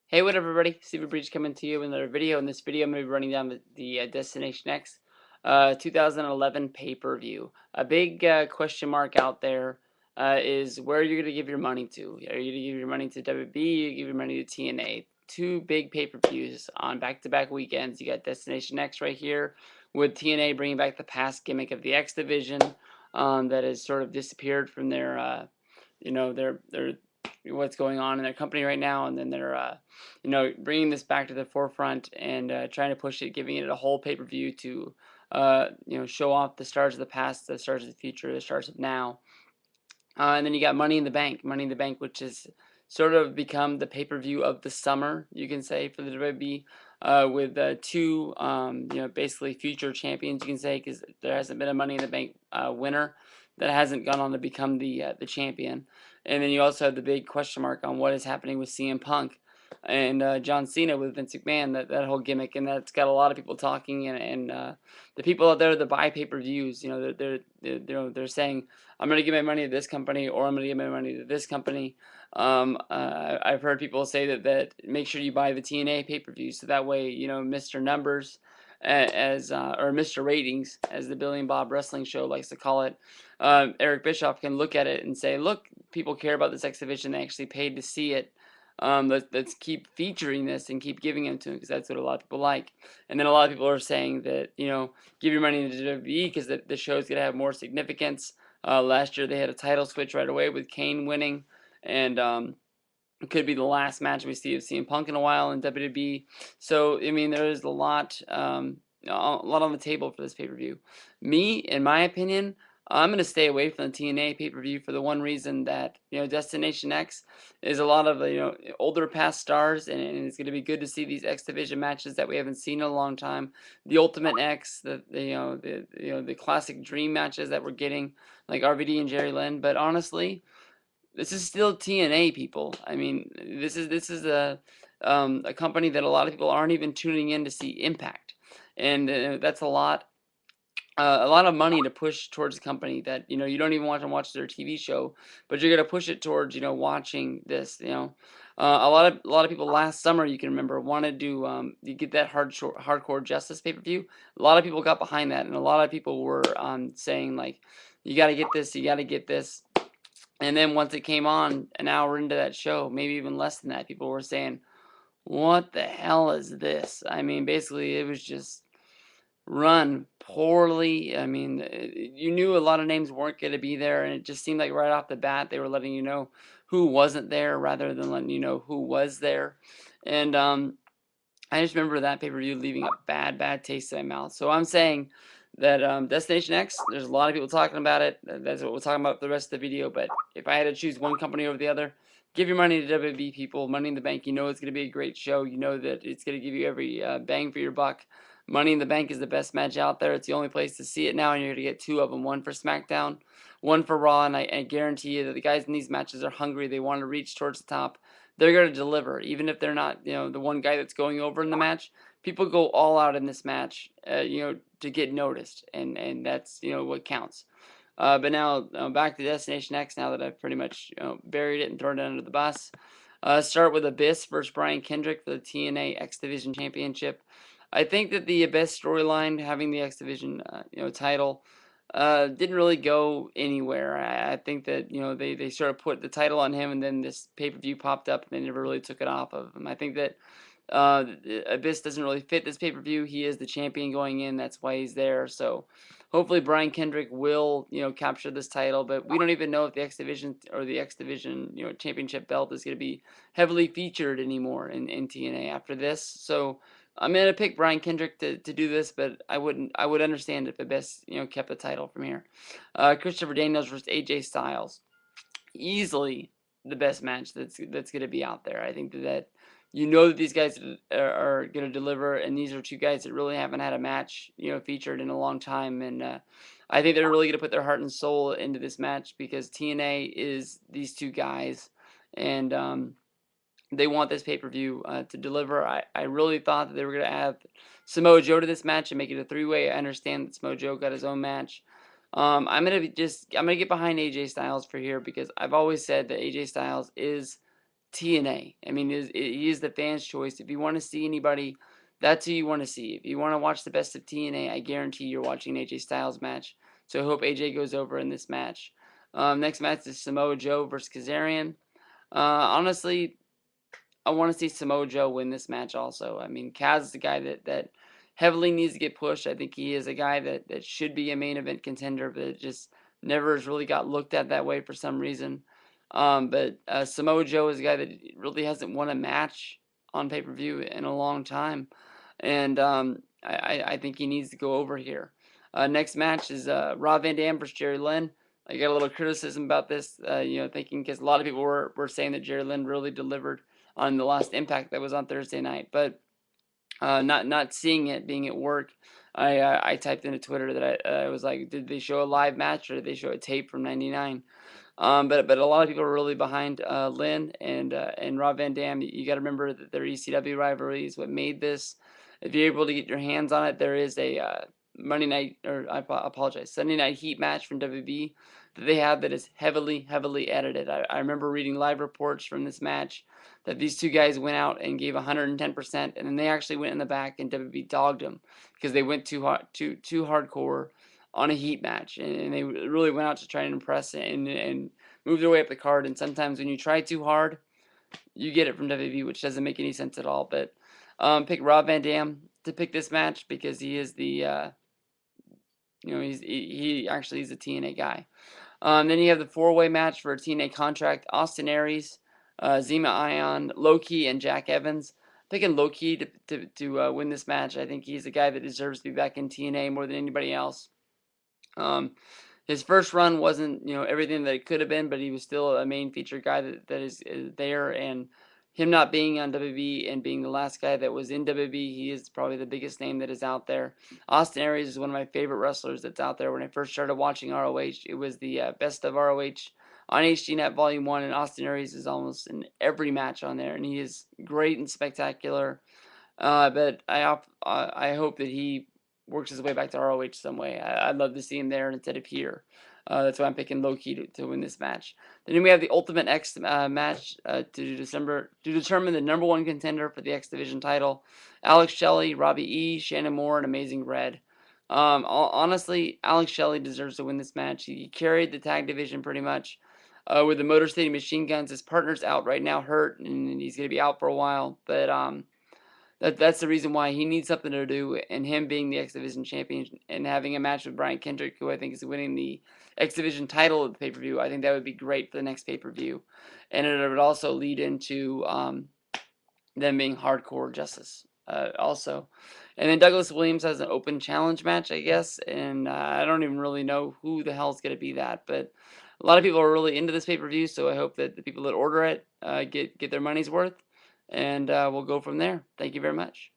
Hey, what up, everybody? steviebreech coming to you with another video. In this video, I'm going to be running down the Destination X 2011 pay-per-view. A big question mark out there is where you're going to give your money to. Are you going to give your money to WB? Or you give your money to TNA? Two big pay-per-views on back-to-back weekends. You got Destination X right here with TNA bringing back the past gimmick of the X Division that has sort of disappeared from their their what's going on in their company right now, and then they're bringing this back to the forefront and trying to push it, giving it a whole pay-per-view to show off the stars of the past, the stars of the future, the stars of now. And then you got Money in the Bank. Money in the Bank, which has sort of become the pay-per-view of the summer, you can say, for the WWE, with two, basically future champions, you can say, because there hasn't been a Money in the Bank winner that hasn't gone on to become the champion. And then you also have the big question mark on what is happening with CM Punk and John Cena with Vince McMahon, that whole gimmick, and that's got a lot of people talking, and the people out there that buy pay-per-views, they're saying, I'm going to give my money to this company, or I'm going to give my money to this company. I've heard people say that make sure you buy the TNA pay-per-view, so that way, Mr. Numbers, or Mr. Ratings, as the Billy and Bob Wrestling Show likes to call it, Eric Bischoff can look at it and say, look, people care about this exhibition. They actually paid to see it. Let's keep featuring this and keep giving them to them, because that's what a lot of people like. And then a lot of people are saying that, give your money to WWE because the show's going to have more significance. Last year they had a title switch right away with Kane winning, and it could be the last match we see of CM Punk in a while in WWE. So I mean, there is a lot on the table for this pay-per-view. Me, in my opinion, I'm going to stay away from the TNA pay-per-view for the one reason that, Destination X is a lot of, older past stars, and it's going to be good to see these X Division matches that we haven't seen in a long time. The Ultimate X, the classic dream matches that we're getting, like RVD and Jerry Lynn. But honestly, this is still TNA, people. I mean, this is a company that a lot of people aren't even tuning in to see Impact, and that's a lot of money to push towards a company that you don't even want to watch their TV show, but you're gonna push it towards watching this. A lot of people last summer, you can remember, wanted to you get that hardcore justice pay-per-view. A lot of people got behind that, and a lot of people were saying, like, you got to get this, you got to get this. And then once it came on, an hour into that show, maybe even less than that, people were saying, what the hell is this? I mean, basically, it was just run poorly. I mean, you knew a lot of names weren't going to be there, and it just seemed like right off the bat they were letting you know who wasn't there rather than letting you know who was there. And I just remember that pay-per-view leaving a bad taste in my mouth. So I'm saying that Destination X, there's a lot of people talking about it. That's what we're talking about for the rest of the video. But if I had to choose one company over the other, give your money to WWE, people. Money in the Bank, you know it's going to be a great show. You know that it's going to give you every bang for your buck. Money in the Bank is the best match out there. It's the only place to see it now, and you're going to get two of them, one for SmackDown, one for Raw, and I guarantee you that the guys in these matches are hungry. They want to reach towards the top. They're going to deliver, even if they're not, the one guy that's going over in the match. People go all out in this match, to get noticed, and that's, what counts. But now, back to Destination X, now that I've pretty much, buried it and thrown it under the bus. Start with Abyss versus Brian Kendrick for the TNA X Division Championship. I think that the Abyss storyline, having the X Division, title, didn't really go anywhere. I think that they sort of put the title on him, and then this pay-per-view popped up, and they never really took it off of him. I think that Abyss doesn't really fit this pay-per-view. He is the champion going in. That's why he's there. So hopefully Brian Kendrick will capture this title. But we don't even know if the X Division or the X Division championship belt is going to be heavily featured anymore in TNA after this. So I'm gonna pick Brian Kendrick to do this, but I would understand if Abyss kept the title from here. Christopher Daniels versus AJ Styles, easily the best match that's gonna be out there. I think that that these guys are gonna deliver, and these are two guys that really haven't had a match featured in a long time, and I think they're really gonna put their heart and soul into this match because TNA is these two guys, and they want this pay-per-view to deliver. I really thought that they were going to add Samoa Joe to this match and make it a three-way. I understand that Samoa Joe got his own match. I'm gonna get behind AJ Styles for here because I've always said that AJ Styles is TNA. I mean, he is the fans' choice. If you want to see anybody, that's who you want to see. If you want to watch the best of TNA, I guarantee you're watching AJ Styles match. So I hope AJ goes over in this match. Next match is Samoa Joe versus Kazarian. Honestly, I want to see Samoa Joe win this match also. I mean, Kaz is the guy that heavily needs to get pushed. I think he is a guy that should be a main event contender, but it just never has really got looked at that way for some reason. But Samoa Joe is a guy that really hasn't won a match on pay-per-view in a long time. And I think he needs to go over here. Next match is Rob Van Dam versus Jerry Lynn. I got a little criticism about this, thinking because a lot of people were saying that Jerry Lynn really delivered on the last Impact that was on Thursday night, but not seeing it being at work, I typed into Twitter that I was like, did they show a live match or did they show a tape from '99? But a lot of people are really behind Lynn and Rob Van Dam. You got to remember that their ECW rivalry is what made this. If you're able to get your hands on it, there is a Monday night, or I apologize, Sunday Night Heat match from WB that they have that is heavily edited. I remember reading live reports from this match that these two guys went out and gave 110%, and then they actually went in the back and WB dogged them because they went too hardcore on a heat match, and they really went out to try and impress and move their way up the card. And sometimes when you try too hard, you get it from WB, which doesn't make any sense at all. But pick Rob Van Dam to pick this match because he is the he actually is a TNA guy. Then you have the four-way match for a TNA contract: Austin Aries, Zema Ion, Loki, and Jack Evans. Picking Loki to win this match. I think he's a guy that deserves to be back in TNA more than anybody else. His first run wasn't, everything that it could have been, but he was still a main feature guy that is there. And him not being on WB and being the last guy that was in WB, he is probably the biggest name that is out there. Austin Aries is one of my favorite wrestlers that's out there. When I first started watching ROH, it was the best of ROH on HDNet Volume 1, and Austin Aries is almost in every match on there, and he is great and spectacular. But I hope that he works his way back to ROH some way. I'd love to see him there instead of here. That's why I'm picking Loki to win this match. Then we have the Ultimate X match to determine the number one contender for the X Division title. Alex Shelley, Robbie E, Shannon Moore, and Amazing Red. Honestly, Alex Shelley deserves to win this match. He carried the tag division pretty much. With the Motor City Machine Guns, his partner's out right now, hurt, and he's going to be out for a while. But that's the reason why he needs something to do, and him being the X Division champion and having a match with Brian Kendrick, who I think is winning the X Division title of the pay-per-view, I think that would be great for the next pay-per-view. And it would also lead into them being Hardcore Justice also. And then Douglas Williams has an open challenge match, I guess, and I don't even really know who the hell's going to be that, but a lot of people are really into this pay-per-view, so I hope that the people that order it get their money's worth. And we'll go from there. Thank you very much.